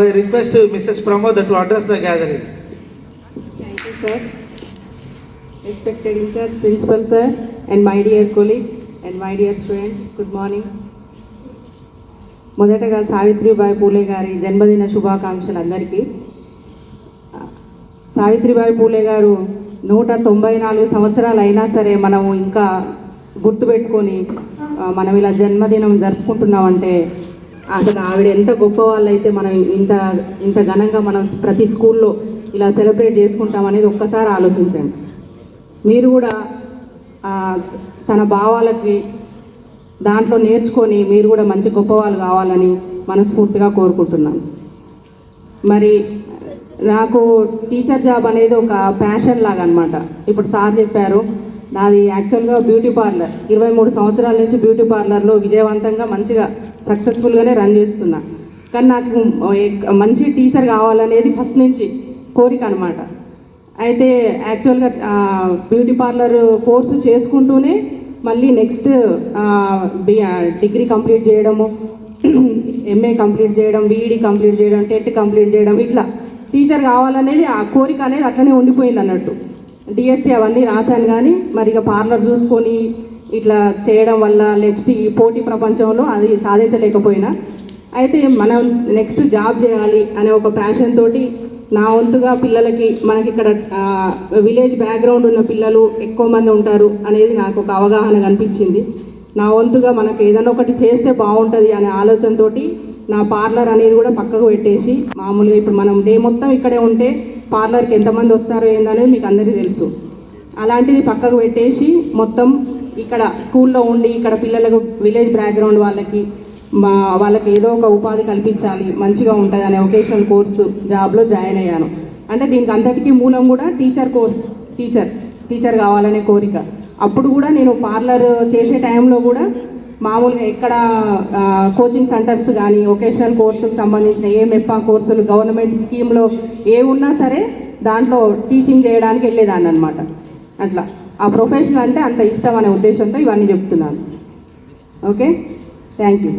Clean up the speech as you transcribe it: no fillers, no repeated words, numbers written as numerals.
I request Mrs. Pramod to address the gathering. Thank you, sir. Respected in charge principal sir and my dear colleagues and my dear students, good morning. మొదటగా సావిత్రిబాయి పూలే గారి జన్మదిన శుభాకాంక్షలు అందరికీ. సావిత్రిబాయి పూలే గారు 194 సంవత్సరాలు అయినా సరే మనము ఇంకా గుర్తుపెట్టుకొని మనం ఇలా జన్మదినం జరుపుకుంటున్నామంటే అసలు ఆవిడ ఎంత గొప్ప వాళ్ళైతే మనం ఇంత ఘనంగా మనం ప్రతి స్కూల్లో ఇలా సెలబ్రేట్ చేసుకుంటాం అనేది ఒక్కసారి ఆలోచించండి. మీరు కూడా తన భావాలకి దాంట్లో నేర్చుకొని మీరు కూడా మంచి గొప్ప వాళ్ళు కావాలని మనస్ఫూర్తిగా కోరుకుంటున్నాను. మరి నాకు టీచర్ జాబ్ అనేది ఒక ప్యాషన్ లాగా అనమాట. ఇప్పుడు సార్ చెప్పారు, నాది యాక్చువల్గా బ్యూటీ పార్లర్ 23 సంవత్సరాల నుంచి బ్యూటీ పార్లర్లో విజయవంతంగా మంచిగా సక్సెస్ఫుల్గానే రన్ చేస్తున్నా. కానీ నాకు మంచి టీచర్ కావాలనేది ఫస్ట్ నుంచి కోరిక అనమాట. అయితే యాక్చువల్గా బ్యూటీ పార్లర్ కోర్సు చేసుకుంటూనే మళ్ళీ నెక్స్ట్ డిగ్రీ కంప్లీట్ చేయడము, ఎంఏ కంప్లీట్ చేయడం, బీఈడి కంప్లీట్ చేయడం, టెట్ కంప్లీట్ చేయడం, ఇట్లా టీచర్ కావాలనేది ఆ కోరిక అనేది అట్లనే ఉండిపోయింది అన్నట్టు. డిఎస్సి అవన్నీ రాశాను కానీ మరి ఇక పార్లర్ చూసుకొని ఇట్లా చేయడం వల్ల నెక్స్ట్ ఈ పోటీ ప్రపంచంలో అది సాధించలేకపోయినా, అయితే మనం నెక్స్ట్ జాబ్ చేయాలి అనే ఒక ప్యాషన్ తోటి నా వంతుగా పిల్లలకి మనకి ఇక్కడ విలేజ్ బ్యాక్గ్రౌండ్ ఉన్న పిల్లలు ఎక్కువ మంది ఉంటారు అనేది నాకు ఒక అవగాహన కనిపించింది. నా వంతుగా మనకు ఏదైనా ఒకటి చేస్తే బాగుంటుంది అనే ఆలోచనతోటి నా పార్లర్ అనేది కూడా పక్కకు పెట్టేసి, మామూలుగా ఇప్పుడు మనం డే మొత్తం ఇక్కడే ఉంటే పార్లర్కి ఎంతమంది వస్తారో ఏందనేది మీకు అందరికీ తెలుసు. అలాంటిది పక్కకు పెట్టేసి మొత్తం ఇక్కడ స్కూల్లో ఉండి ఇక్కడ పిల్లలకు విలేజ్ బ్యాక్గ్రౌండ్ వాళ్ళకి ఏదో ఒక ఉపాధి కల్పించాలి, మంచిగా ఉంటుంది అనే వొకేషనల్ కోర్సు జాబ్లో జాయిన్ అయ్యాను. అంటే దీనికి అంతటికీ మూలం కూడా టీచర్ కావాలనే కోరిక. అప్పుడు కూడా నేను పార్లర్ చేసే టైంలో కూడా మామూలుగా ఎక్కడ కోచింగ్ సెంటర్స్ కానీ వొకేషనల్ కోర్సుకు సంబంధించిన ఏ మెప్పా కోర్సులు గవర్నమెంట్ స్కీమ్లో ఏ ఉన్నా సరే దాంట్లో టీచింగ్ చేయడానికి వెళ్ళేదాన్ని అనమాట. అట్లా ఆ ప్రొఫెషన్ అంటే అంత ఇష్టం అనే ఉద్దేశంతో ఇవన్నీ చెప్తున్నాను. Okay, thank you.